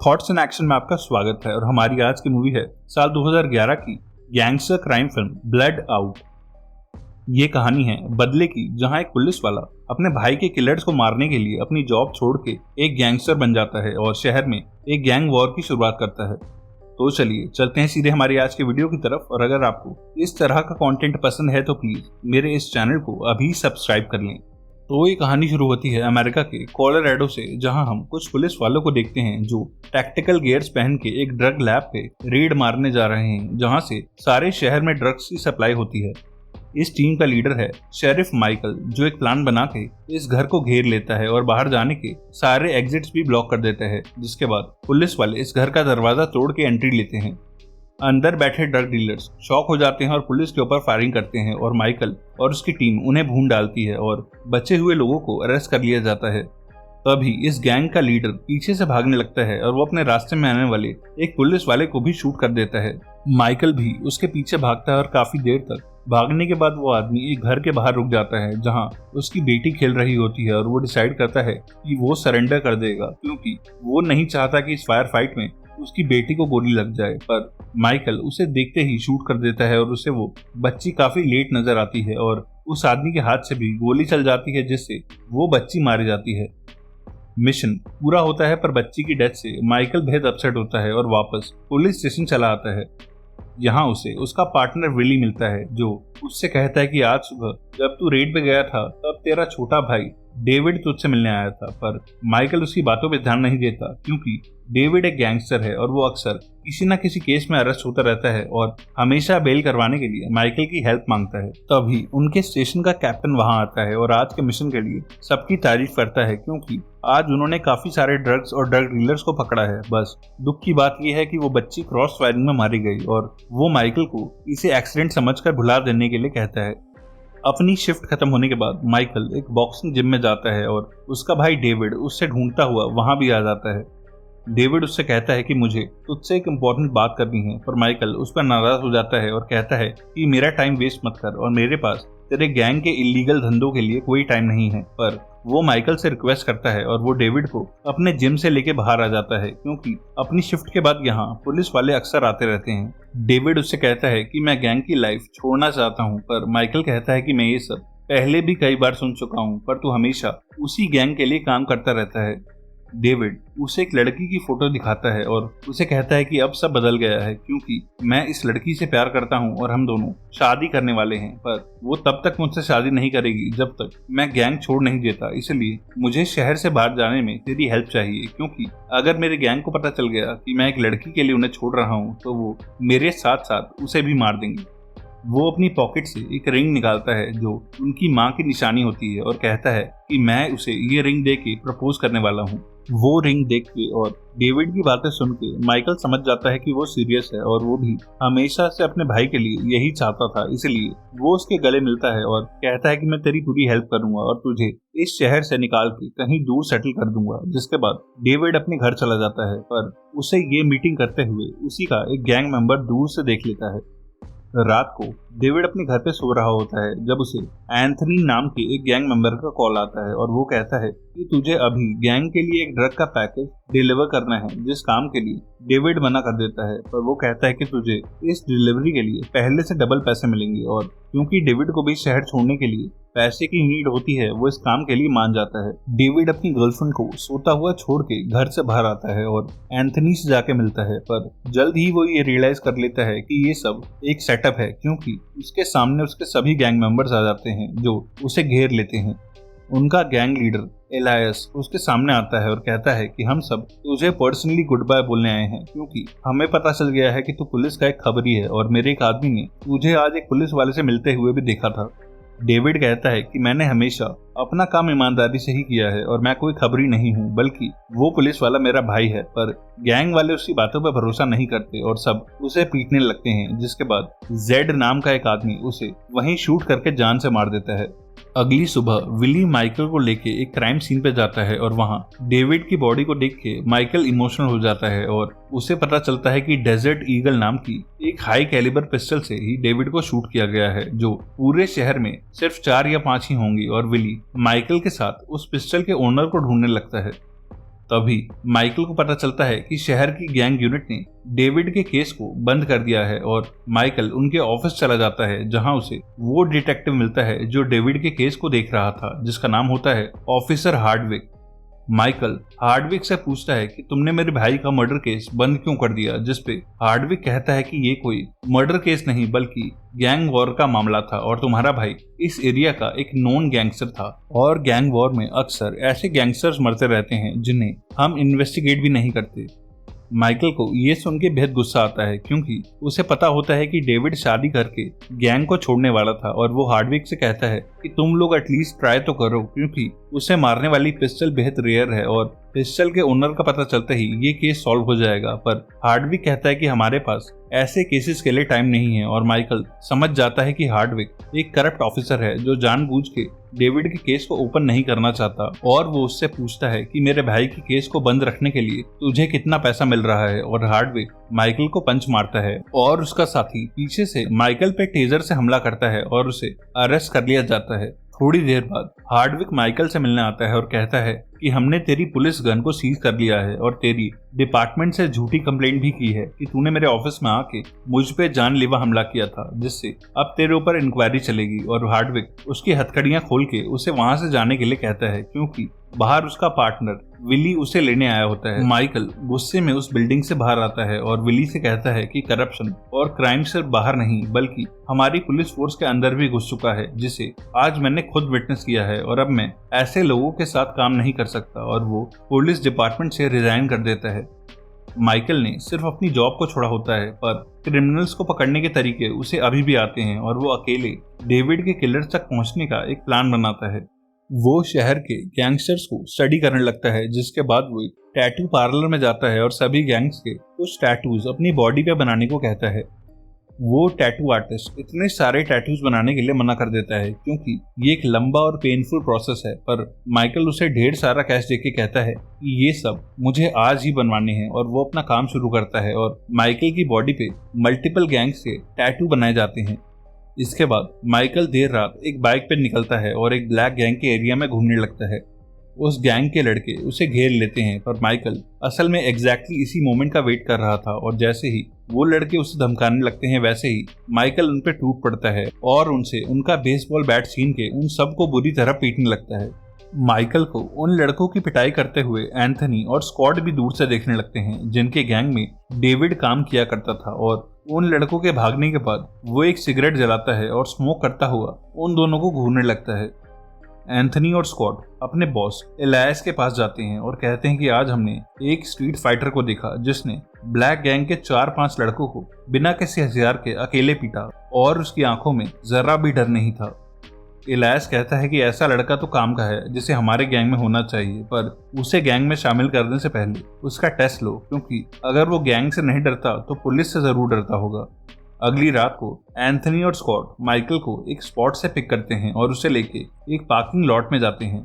Thoughts and action में आपका स्वागत है और हमारी आज की मूवी है साल 2011 की gangster crime film blood out. ये कहानी है बदले की, जहां एक पुलिस वाला अपने भाई के किलर्स को मारने के लिए अपनी जॉब छोड़ के एक गैंगस्टर बन जाता है और शहर में एक गैंग वॉर की शुरुआत करता है। तो चलिए चलते हैं सीधे हमारी आज के वीडियो की तरफ। और अगर आपको इस तरह का कंटेंट पसंद है तो प्लीज मेरे इस चैनल को अभी सब्सक्राइब कर लें। तो ये कहानी शुरू होती है अमेरिका के कोलोराडो से, जहां हम कुछ पुलिस वालों को देखते हैं जो टैक्टिकल गियर्स पहन के एक ड्रग लैब पे रेड मारने जा रहे हैं, जहां से सारे शहर में ड्रग्स की सप्लाई होती है। इस टीम का लीडर है शेरिफ माइकल, जो एक प्लान बना के इस घर को घेर लेता है और बाहर जाने के सारे एग्जिट्स भी ब्लॉक कर देता है। जिसके बाद पुलिस वाले इस घर का दरवाजा तोड़ के एंट्री लेते हैं। अंदर बैठे ड्रग डीलर्स शॉक हो जाते हैं और पुलिस के ऊपर फायरिंग करते हैं और माइकल और उसकी टीम उन्हें भून डालती है और बचे हुए लोगों को अरेस्ट कर लिया जाता है। तभी इस गैंग का लीडर पीछे से भागने लगता है और वो अपने रास्ते में आने वाले एक पुलिस वाले को भी शूट कर देता है। माइकल भी उसके पीछे भागता है और काफी देर तक भागने के बाद वो आदमी एक घर के बाहर रुक जाता है, जहां उसकी बेटी खेल रही होती है और वो डिसाइड करता है कि वो सरेंडर कर देगा, क्योंकि वो नहीं चाहता कि इस फायर फाइट में उसकी बेटी को गोली लग जाए। पर माइकल उसे देखते ही शूट कर देता है और उसे वो बच्ची काफी लेट नजर आती है और उस आदमी के हाथ से भी गोली चल जाती है, जिससे वो बच्ची मारी जाती है। मिशन पूरा होता है, पर बच्ची की डेथ से माइकल बेहद अपसेट होता है और वापस पुलिस स्टेशन चला आता है। यहाँ उसे उसका पार्टनर विली मिलता है, जो उससे कहता है कि आज सुबह जब तू रेड पे गया था तब तेरा छोटा भाई डेविड तुझसे मिलने आया था। पर माइकल उसकी बातों पे ध्यान नहीं देता, क्योंकि डेविड एक गैंगस्टर है और वो अक्सर किसी न किसी केस में अरेस्ट होता रहता है और हमेशा बेल करवाने के लिए माइकल की हेल्प मांगता है। तभी उनके स्टेशन का कैप्टन वहां आता है और आज के मिशन के लिए सबकी तारीफ करता है, क्योंकि आज उन्होंने काफी सारे ड्रग्स और ड्रग डीलर्स को पकड़ा है। बस दुख की बात यह है कि वो बच्ची क्रॉस फायरिंग में मारी गई और वो माइकल को इसे एक्सीडेंट समझकर भुला देने के लिए कहता है। अपनी शिफ्ट खत्म होने के बाद माइकल एक बॉक्सिंग जिम में जाता है और उसका भाई डेविड उससे ढूंढता हुआ वहां भी आ जाता है। डेविड उससे कहता है कि मुझे तुझसे एक इम्पोर्टेंट बात करनी है, पर माइकल उस पर नाराज हो जाता है और कहता है कि मेरा टाइम वेस्ट मत कर और मेरे पास तेरे गैंग के इलीगल धंधों के लिए कोई टाइम नहीं है। पर वो माइकल से रिक्वेस्ट करता है और वो डेविड को अपने जिम से लेके बाहर आ जाता है, क्योंकि अपनी शिफ्ट के बाद यहाँ पुलिस वाले अक्सर आते रहते हैं। डेविड उससे कहता है कि मैं गैंग की लाइफ छोड़ना चाहता हूँ, पर माइकल कहता है कि मैं ये सब पहले भी कई बार सुन चुका हूँ, पर तू हमेशा उसी गैंग के लिए काम करता रहता है। डेविड उसे एक लड़की की फोटो दिखाता है और उसे कहता है कि अब सब बदल गया है, क्योंकि मैं इस लड़की से प्यार करता हूं और हम दोनों शादी करने वाले हैं। पर वो तब तक मुझसे शादी नहीं करेगी जब तक मैं गैंग छोड़ नहीं देता, इसलिए मुझे शहर से बाहर जाने में तेरी हेल्प चाहिए, क्योंकि अगर मेरे गैंग को पता चल गया कि मैं एक लड़की के लिए उन्हें छोड़ रहा हूँ तो वो मेरे साथ साथ उसे भी मार देंगे। वो अपनी पॉकेट से एक रिंग निकालता है जो उनकी माँ की निशानी होती है और कहता है कि मैं उसे ये रिंग दे के प्रपोज करने वाला हूँ। वो रिंग देख के और डेविड की बातें सुन के माइकल समझ जाता है कि वो सीरियस है और वो भी हमेशा से अपने भाई के लिए यही चाहता था, इसलिए वो उसके गले मिलता है और कहता है कि मैं तेरी पूरी हेल्प करूंगा और तुझे इस शहर से निकाल के कहीं दूर सेटल कर दूंगा। जिसके बाद डेविड अपने घर चला जाता है, पर उसे ये मीटिंग करते हुए उसी का एक गैंग मेंबर दूर से देख लेता है। रात को डेविड अपने घर पे सो रहा होता है जब उसे एंथनी नाम के एक गैंग मेंबर का कॉल आता है और वो कहता है कि तुझे अभी गैंग के लिए एक ड्रग का पैकेज डिलीवर करना है, जिस काम के लिए डेविड मना कर देता है। पर वो कहता है कि तुझे इस डिलीवरी के लिए पहले से डबल पैसे मिलेंगे, और क्योंकि डेविड को भी शहर छोड़ने के लिए पैसे की नीड होती है, वो इस काम के लिए मान जाता है। डेविड अपनी गर्लफ्रेंड को सोता हुआ छोड़ के घर से बाहर आता है और एंथनी से जाके मिलता है, पर जल्द ही वो ये रियलाइज कर लेता है कि ये सब एक सेटअप है, क्योंकि उसके सामने उसके सभी गैंग मेंबर्स आ जाते हैं जो उसे घेर लेते हैं। उनका गैंग लीडर एलायस उसके सामने आता है और कहता है कि हम सब तुझे पर्सनली गुड बाय बोलने आए हैं, क्योंकि हमें पता चल गया है कि तू पुलिस का एक खबरी है और मेरे एक आदमी ने तुझे आज एक पुलिस वाले से मिलते हुए भी देखा था। डेविड कहता है कि मैंने हमेशा अपना काम ईमानदारी से ही किया है और मैं कोई खबरी नहीं हूँ, बल्कि वो पुलिस वाला मेरा भाई है। पर गैंग वाले उसकी बातों पर भरोसा नहीं करते और सब उसे पीटने लगते हैं। जिसके बाद जेड नाम का एक आदमी उसे वहीं शूट करके जान से मार देता है। अगली सुबह विली माइकल को लेके एक क्राइम सीन पे जाता है और वहाँ डेविड की बॉडी को देख के माइकल इमोशनल हो जाता है और उसे पता चलता है कि डेजर्ट ईगल नाम की एक हाई कैलिबर पिस्टल से ही डेविड को शूट किया गया है, जो पूरे शहर में सिर्फ 4 या 5 ही होंगी। और विली माइकल के साथ उस पिस्टल के ओनर को ढूंढने लगता है। तभी माइकल को पता चलता है कि शहर की गैंग यूनिट ने डेविड के केस को बंद कर दिया है और माइकल उनके ऑफिस चला जाता है, जहां उसे वो डिटेक्टिव मिलता है जो डेविड के केस को देख रहा था, जिसका नाम होता है ऑफिसर हार्डविक। माइकल हार्डविक से पूछता है कि तुमने मेरे भाई का मर्डर केस बंद क्यों कर दिया, जिसपे हार्डविक कहता है कि ये कोई मर्डर केस नहीं बल्कि गैंग वॉर का मामला था और तुम्हारा भाई इस एरिया का एक नॉन गैंगस्टर था और गैंग वॉर में अक्सर ऐसे गैंगस्टर्स मरते रहते हैं जिन्हें हम इन्वेस्टिगेट भी नहीं करते। माइकल को ये सुन के बेहद गुस्सा आता है क्योंकि उसे पता होता है कि डेविड शादी करके गैंग को छोड़ने वाला था और वो हार्डविक से कहता है कि तुम लोग एटलीस्ट ट्राई तो करो, क्योंकि उसे मारने वाली पिस्टल बेहद रेयर है और पिस्टल के ओनर का पता चलता ही ये केस सॉल्व हो जाएगा। पर हार्डविक कहता है कि हमारे पास ऐसे केसेस के लिए टाइम नहीं है और माइकल समझ जाता है कि हार्डविक एक करप्ट ऑफिसर है जो जानबूझ के डेविड के केस को ओपन नहीं करना चाहता और वो उससे पूछता है कि मेरे भाई के केस को बंद रखने के लिए तुझे कितना पैसा मिल रहा है और हार्डविक माइकल को पंच मारता है और उसका साथी पीछे से माइकल पे टेजर से हमला करता है और उसे अरेस्ट कर लिया जाता है। थोड़ी देर बाद हार्डविक माइकल से मिलने आता है और कहता है कि हमने तेरी पुलिस गन को सीज कर लिया है और तेरी डिपार्टमेंट से झूठी कंप्लेंट भी की है कि तूने मेरे ऑफिस में आके मुझ पे जानलेवा हमला किया था, जिससे अब तेरे ऊपर इंक्वायरी चलेगी। और हार्डविक उसकी हथकड़ियां खोल के उसे वहां से जाने के लिए कहता है क्योंकि बाहर उसका पार्टनर विली उसे लेने आया होता है। माइकल गुस्से में उस बिल्डिंग से बाहर आता है और विली से कहता है कि करप्शन और क्राइम सिर्फ बाहर नहीं बल्कि हमारी पुलिस फोर्स के अंदर भी घुस चुका है, जिसे आज मैंने खुद विटनेस किया है और अब मैं ऐसे लोगों के साथ काम नहीं कर सकता और वो पुलिस डिपार्टमेंट से रिजाइन कर देता है। माइकल ने सिर्फ अपनी जॉब को छोड़ा होता है पर क्रिमिनल्स को पकड़ने के तरीके उसे अभी भी आते हैं और वो अकेले डेविड के किलर्स तक पहुंचने का एक प्लान बनाता है। वो शहर के गैंगस्टर्स को स्टडी करने लगता है, जिसके बाद वो एक टैटू पार्लर में जाता है और सभी गैंग्स के कुछ टैटूज अपनी बॉडी पे बनाने को कहता है। वो टैटू आर्टिस्ट इतने सारे टैटूज बनाने के लिए मना कर देता है क्योंकि ये एक लंबा और पेनफुल प्रोसेस है, पर माइकल उसे ढेर सारा कैश देके कहता है कि ये सब मुझे आज ही बनवाने हैं और वो अपना काम शुरू करता है और माइकल की बॉडी पे मल्टीपल गैंग्स के टैटू बनाए जाते हैं। इसके बाद माइकल देर रात एक बाइक पे निकलता है और एक ब्लैक गैंग के एरिया में घूमने लगता है। उस गैंग के लड़के उसे घेर लेते हैं पर माइकल असल में एग्जैक्टली इसी मोमेंट का वेट कर रहा था और जैसे ही वो लड़के उसे धमकाने लगते हैं वैसे ही माइकल उन पे टूट पड़ता है और उनसे उनका बेसबॉल बैट छीन के उन सबको बुरी तरह पीटने लगता है। माइकल को उन लड़कों की पिटाई करते हुए एंथनी और स्कॉट भी दूर से देखने लगते हैं जिनके गैंग में डेविड काम किया करता था और उन लड़कों के भागने के बाद वो एक सिगरेट जलाता है और स्मोक करता हुआ उन दोनों को घूरने लगता है। एंथनी और स्कॉट अपने बॉस एलायस के पास जाते हैं और कहते हैं कि आज हमने एक स्ट्रीट फाइटर को देखा जिसने ब्लैक गैंग के 4-5 लड़कों को बिना किसी हथियार के अकेले पीटा और उसकी आंखों में जरा भी डर नहीं था। एलायस कहता है कि ऐसा लड़का तो काम का है जिसे हमारे गैंग में होना चाहिए, पर उसे गैंग में शामिल करने से पहले उसका टेस्ट लो क्योंकि अगर वो गैंग से नहीं डरता तो पुलिस से जरूर डरता होगा। अगली रात को एंथनी और स्कॉट माइकल को एक स्पॉट से पिक करते हैं और उसे लेके एक पार्किंग लॉट में जाते हैं।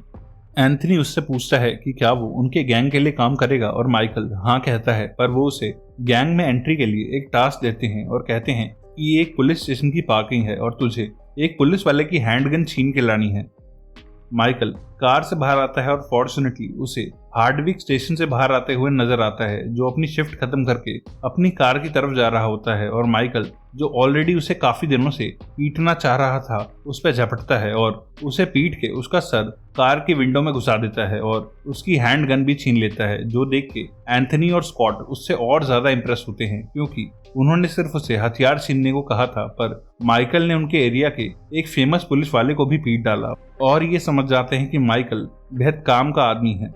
एंथनी उससे पूछता है कि क्या वो उनके गैंग के लिए काम करेगा और माइकल हाँ कहता है, पर वो उसे गैंग में एंट्री के लिए एक टास्क देते हैं और कहते हैं कि ये एक पुलिस स्टेशन की पार्किंग है और तुझे एक पुलिस वाले की हैंडगन छीन के लानी है। माइकल कार से बाहर आता है और फॉर्चुनेटली उसे हार्डविक स्टेशन से बाहर आते हुए नजर आता है जो अपनी शिफ्ट खत्म करके अपनी कार की तरफ जा रहा होता है और माइकल जो ऑलरेडी उसे काफी दिनों से पीटना चाह रहा था उस पर झपटता है और उसे पीट के उसका सर कार की विंडो में घुसा देता है और उसकी हैंड गन भी छीन लेता है, जो देख के एंथनी और स्कॉट उससे और ज्यादा इंप्रेस होते हैं क्योंकि उन्होंने सिर्फ उसे हथियार छीनने को कहा था पर माइकल ने उनके एरिया के एक फेमस पुलिस वाले को भी पीट डाला और ये समझ जाते हैं कि माइकल बेहद काम का आदमी है।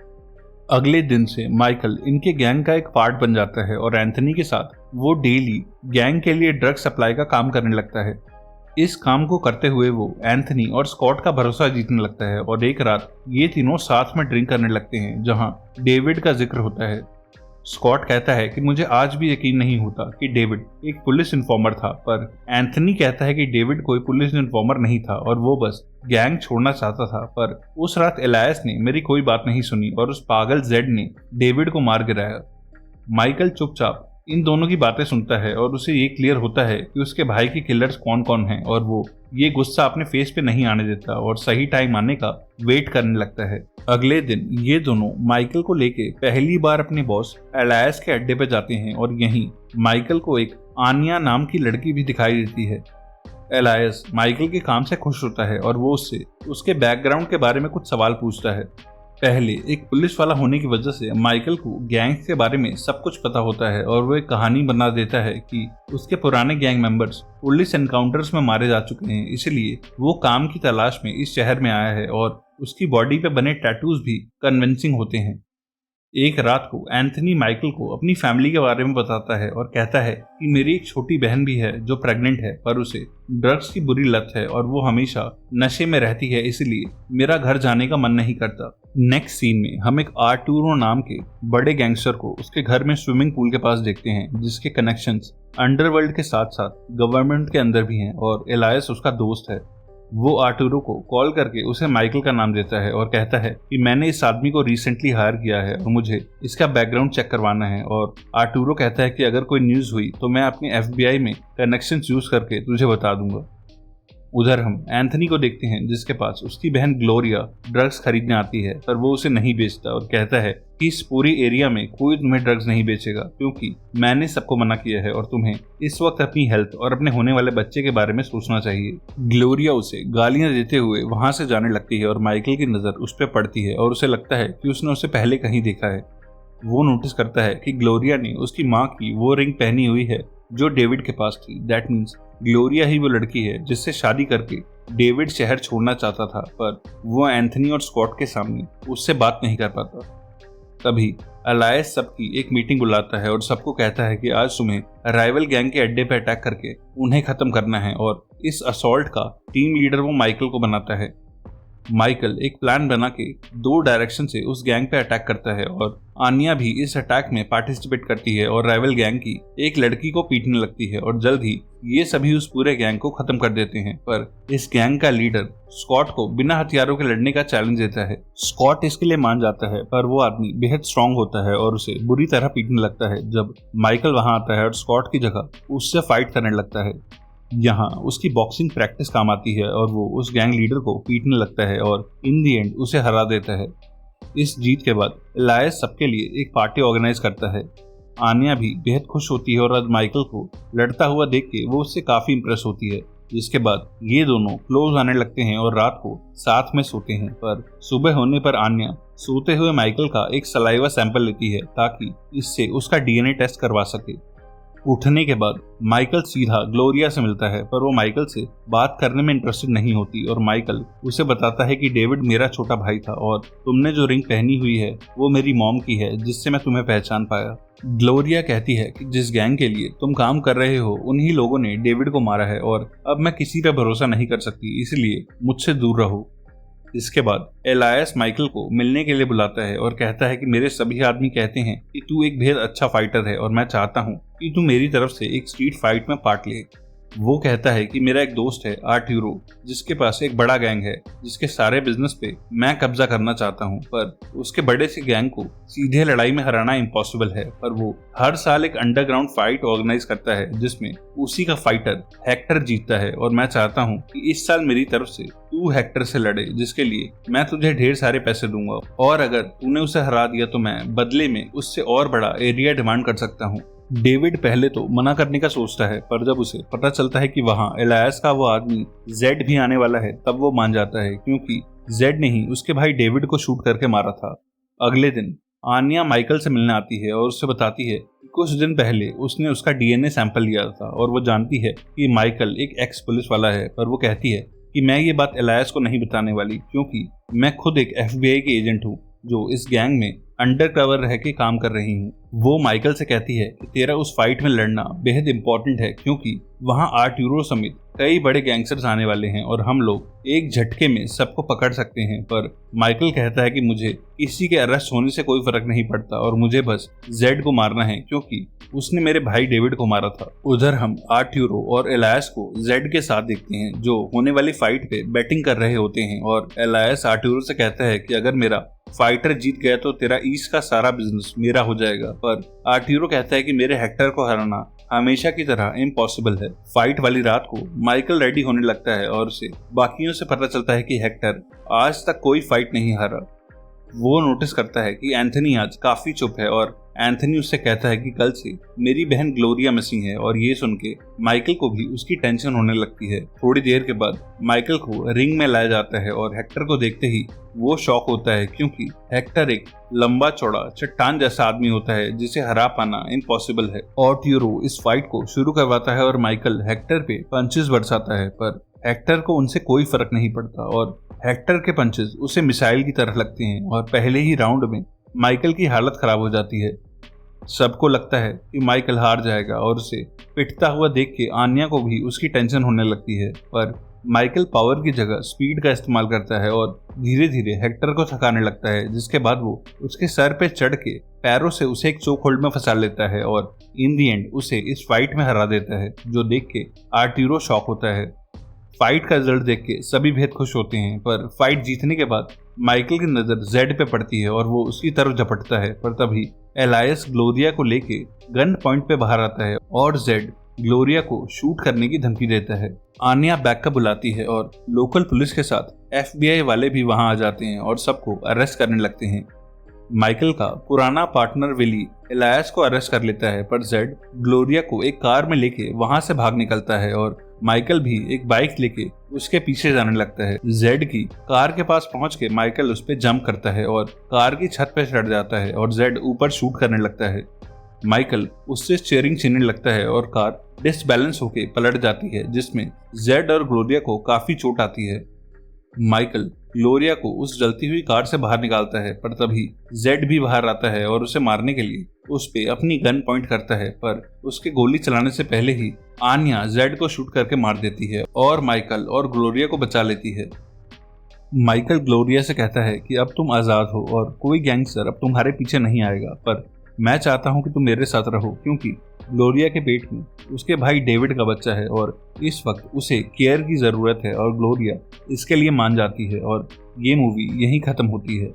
अगले दिन से माइकल इनके गैंग का एक पार्ट बन जाता है और एंथनी के साथ वो डेली गैंग के लिए ड्रग सप्लाई का काम करने लगता है। इस काम को करते हुए वो एंथनी और स्कॉट का भरोसा जीतने लगता है और एक रात ये तीनों साथ में ड्रिंक करने लगते हैं जहां डेविड का जिक्र होता है। स्कॉट कहता है कि मुझे आज भी यकीन नहीं होता कि डेविड एक पुलिस इन्फॉर्मर था, पर एंथनी कहता है कि डेविड कोई पुलिस इन्फॉर्मर नहीं था और वो बस गैंग छोड़ना चाहता था। पर उस रात एलायस ने मेरी कोई बात नहीं सुनी और उस पागल जेड ने डेविड को मार गिराया। माइकल चुपचाप इन दोनों की बातें सुनता है और उसे ये क्लियर होता है कि उसके भाई के किलर्स कौन कौन हैं और वो ये गुस्सा अपने फेस पे नहीं आने देता और सही टाइम आने का वेट करने लगता है। अगले दिन ये दोनों माइकल को लेके पहली बार अपने बॉस एलायस के अड्डे पे जाते हैं और यहीं माइकल को एक आनिया नाम की लड़की भी दिखाई देती है। एलायस माइकल के काम से खुश होता है और वो उससे उसके बैकग्राउंड के बारे में कुछ सवाल पूछता है। पहले एक पुलिस वाला होने की वजह से माइकल को गैंग्स के बारे में सब कुछ पता होता है और वो एक कहानी बना देता है कि उसके पुराने गैंग मेंबर्स पुलिस एनकाउंटर्स में मारे जा चुके हैं, इसलिए वो काम की तलाश में इस शहर में आया है और उसकी बॉडी पे बने टैटूज भी कन्विंसिंग होते हैं। एक रात को एंथनी माइकल को अपनी फैमिली के बारे में बताता है और कहता है कि मेरी एक छोटी बहन भी है जो प्रेग्नेंट है, पर उसे ड्रग्स की बुरी लत है और वो हमेशा नशे में रहती है, इसलिए मेरा घर जाने का मन नहीं करता। नेक्स्ट सीन में हम एक आर्टूरो नाम के बड़े गैंगस्टर को उसके घर में स्विमिंग पूल के पास देखते हैं, जिसके कनेक्शंस अंडरवर्ल्ड के साथ साथ गवर्नमेंट के अंदर भी हैं और एलायस उसका दोस्त है। वो आर्टूरो को कॉल करके उसे माइकल का नाम देता है और कहता है कि मैंने इस आदमी को रिसेंटली हायर किया है और मुझे इसका बैकग्राउंड चेक करवाना है, और आर्टूरो कहता है कि अगर कोई न्यूज़ हुई तो मैं अपने FBI में कनेक्शंस यूज करके तुझे बता दूंगा। उधर हम एंथनी को देखते हैं जिसके पास उसकी बहन ग्लोरिया ड्रग्स खरीदने आती है, पर वो उसे नहीं बेचता और कहता है कि इस पूरी एरिया में कोई तुम्हें ड्रग्स नहीं बेचेगा क्योंकि मैंने सबको मना किया है और तुम्हें इस वक्त अपनी हेल्थ और अपने होने वाले बच्चे के बारे में सोचना चाहिए। ग्लोरिया उसे गालियां देते हुए वहां से जाने लगती है और माइकल की नजर उस पर पड़ती है और उसे लगता है कि उसने उसे पहले कहीं देखा है। वो नोटिस करता है कि ग्लोरिया ने उसकी माँ की वो रिंग पहनी हुई है जो डेविड के पास थी। दैट मीन्स ग्लोरिया ही वो लड़की है जिससे शादी करके डेविड शहर छोड़ना चाहता था, पर वो एंथनी और स्कॉट के सामने उससे बात नहीं कर पाता। तभी एलायस सबकी एक मीटिंग बुलाता है और सबको कहता है कि आज तुम्हें राइवल गैंग के अड्डे पर अटैक करके उन्हें खत्म करना है, और इस असॉल्ट का टीम लीडर वो माइकल को बनाता है। माइकल एक प्लान बना के 2 डायरेक्शन से उस गैंग पे अटैक करता है और आनिया भी इस अटैक में पार्टिसिपेट करती है और राइवल गैंग की एक लड़की को पीटने लगती है और जल्द ही ये सभी उस पूरे गैंग को खत्म कर देते हैं। पर इस गैंग का लीडर स्कॉट को बिना हथियारों के लड़ने का चैलेंज देता है। स्कॉट इसके लिए मान जाता है, पर वो आदमी बेहद स्ट्रांग होता है और उसे बुरी तरह पीटने लगता है जब माइकल वहां आता है और स्कॉट की जगह उससे फाइट करने लगता है। यहाँ उसकी बॉक्सिंग प्रैक्टिस काम आती है और वो उस गैंग लीडर को पीटने लगता है और इन दी एंड उसे हरा देता है। इस जीत के बाद एलायस सबके लिए एक पार्टी ऑर्गेनाइज करता है। आनिया भी बेहद खुश होती है और आज माइकल को लड़ता हुआ देख के वो उससे काफी इंप्रेस होती है, जिसके बाद ये दोनों क्लोज आने लगते हैं और रात को साथ में सोते हैं। पर सुबह होने पर आनिया सोते हुए माइकल का एक सलाइवा सैंपल लेती है ताकि इससे उसका DNA टेस्ट करवा सके। उठने के बाद माइकल सीधा ग्लोरिया से मिलता है, पर वो माइकल से बात करने में इंटरेस्टेड नहीं होती और माइकल उसे बताता है कि डेविड मेरा छोटा भाई था और तुमने जो रिंग पहनी हुई है वो मेरी मॉम की है जिससे मैं तुम्हें पहचान पाया। ग्लोरिया कहती है कि जिस गैंग के लिए तुम काम कर रहे हो उन्हीं लोगों ने डेविड को मारा है और अब मैं किसी पर भरोसा नहीं कर सकती, इसलिए मुझसे दूर रहो। इसके बाद एलायस माइकल को मिलने के लिए बुलाता है और कहता है कि मेरे सभी आदमी कहते हैं कि तू एक बेहद अच्छा फाइटर है और मैं चाहता हूँ कि तू मेरी तरफ से एक स्ट्रीट फाइट में पार्ट ले। वो कहता है कि मेरा एक दोस्त है आर्टूरो जिसके पास एक बड़ा गैंग है जिसके सारे बिजनेस पे मैं कब्जा करना चाहता हूँ, पर उसके बड़े से गैंग को सीधे लड़ाई में हराना इम्पॉसिबल है। पर वो हर साल एक अंडरग्राउंड फाइट ऑर्गेनाइज करता है जिसमें उसी का फाइटर हेक्टर जीतता है, और मैं चाहता हूँ कि इस साल मेरी तरफ से तू हेक्टर से लड़े जिसके लिए मैं तुझे ढेर सारे पैसे दूंगा, और अगर तूने उसे हरा दिया तो मैं बदले में उससे और बड़ा एरिया डिमांड कर सकता हूँ। डेविड पहले तो मना करने का सोचता है, पर जब उसे पता चलता है कि वहां एलायस का वो आदमी जेड भी आने वाला है तब वो मान जाता है, क्योंकि जेड ने ही उसके भाई डेविड को शूट करके मारा था। अगले दिन आनिया माइकल से मिलने आती है और उससे बताती है कि कुछ दिन पहले उसने उसका DNA सैंपल लिया था और वो जानती है कि माइकल एक एक्स पुलिस वाला है, पर वो कहती है कि मैं ये बात एलायस को नहीं बताने वाली क्योंकि मैं खुद एक FBI के एजेंट हूँ जो इस गैंग में अंडरकवर रह के काम कर रही हूँ। वो माइकल से कहती है कि तेरा उस फाइट में लड़ना बेहद इंपॉर्टेंट है क्योंकि वहाँ आर्टूरो समेत कई बड़े गैंगस्टर्स आने वाले हैं और हम लोग एक झटके में सबको पकड़ सकते हैं। पर माइकल कहता है कि मुझे किसी के अरेस्ट होने से कोई फर्क नहीं पड़ता और मुझे बस जेड को मारना है क्योंकि उसने मेरे भाई डेविड को मारा था। उधर हम आर्टूरो और एलायस को जेड के साथ देखते हैं जो होने वाली फाइट पे बैटिंग कर रहे होते हैं, और एलायस आर्टूरो से कहता है कि अगर मेरा फाइटर जीत गया तो तेरा ईस्ट का सारा बिजनेस मेरा हो जाएगा। पर आर्टूरो कहता है कि मेरे हेक्टर को हराना हमेशा की तरह इम्पॉसिबल है। फाइट वाली रात को माइकल रेडी होने लगता है और उसे बाकियों से पता चलता है कि हेक्टर आज तक कोई फाइट नहीं हारा। वो नोटिस करता है कि एंथनी आज काफी चुप है और एंथनी उससे कहता है कि कल से मेरी बहन ग्लोरिया मिसिंग है, और ये सुन के माइकल को भी उसकी टेंशन होने लगती है। थोड़ी देर के बाद माइकल को रिंग में लाया जाता है और हेक्टर को देखते ही वो शॉक होता है, क्योंकि हेक्टर एक लंबा चौड़ा चट्टान जैसा आदमी होता है जिसे हरा पाना इम्पॉसिबल है। आर्टूरो इस फाइट को शुरू करवाता है और माइकल हेक्टर पे पंचेस बरसाता है, पर हेक्टर को उनसे कोई फर्क नहीं पड़ता और हेक्टर के पंचेस उसे मिसाइल की तरह लगते हैं और पहले ही राउंड में माइकल की हालत खराब हो जाती है। सबको लगता है कि माइकल हार जाएगा और उसे पिटता हुआ देख के आन्या को भी उसकी टेंशन होने लगती है, पर माइकल पावर की जगह स्पीड का इस्तेमाल करता है और धीरे धीरे हेक्टर को थकाने लगता है, जिसके बाद वो उसके सर पे चढ़ के पैरों से उसे एक चोक होल्ड में फंसा लेता है और इन दी एंड उसे इस फाइट में हरा देता है, जो देख के आर्टूरो शॉक होता है। फाइट का रिजल्ट देख के सभी बेहद खुश होते हैं, पर फाइट जीतने के बाद माइकल की नजर जेड पे पड़ती है और वो उसकी तरफ झपटता है, पर तभी एलायस ग्लोरिया को लेके गन पॉइंट पे बाहर आता है और जेड ग्लोरिया को शूट करने की धमकी देता है। आन्या बैकअप बुलाती है और लोकल पुलिस के साथ FBI वाले भी वहां आ जाते हैं और सबको अरेस्ट करने लगते हैं। माइकल का पुराना पार्टनर विली एलायस को अरेस्ट कर लेता है, पर जेड ग्लोरिया को एक कार में लेके वहां से भाग निकलता है और माइकल भी एक बाइक लेके उसके पीछे जाने लगता है। जेड की कार के पास पहुंच के माइकल उस पे जंप करता है और कार की छत पे चढ़ जाता है और जेड ऊपर शूट करने लगता है। माइकल उससे स्टीयरिंग छीनने लगता है और कार डिसबैलेंस होके पलट जाती है, जिसमें जेड और ग्लोरिया को काफी चोट आती है। माइकल ग्लोरिया को उस जलती हुई कार से बाहर निकालता है, पर तभी जेड भी बाहर आता है और उसे मारने के लिए उस पे अपनी गन पॉइंट करता है, पर उसके गोली चलाने से पहले ही आन्या जेड को शूट करके मार देती है और माइकल और ग्लोरिया को बचा लेती है। माइकल ग्लोरिया से कहता है कि अब तुम आजाद हो और कोई गैंगस्टर अब तुम्हारे पीछे नहीं आएगा, पर मैं चाहता हूं कि तुम मेरे साथ रहो, क्योंकि ग्लोरिया के पेट में उसके भाई डेविड का बच्चा है और इस वक्त उसे केयर की जरूरत है, और ग्लोरिया इसके लिए मान जाती है और ये मूवी यहीं खत्म होती है।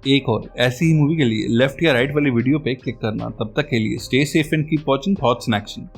एक और ऐसी ही मूवी के लिए लेफ्ट या राइट वाली वीडियो पे क्लिक करना। तब तक के लिए stay safe and keep watching thoughts in action.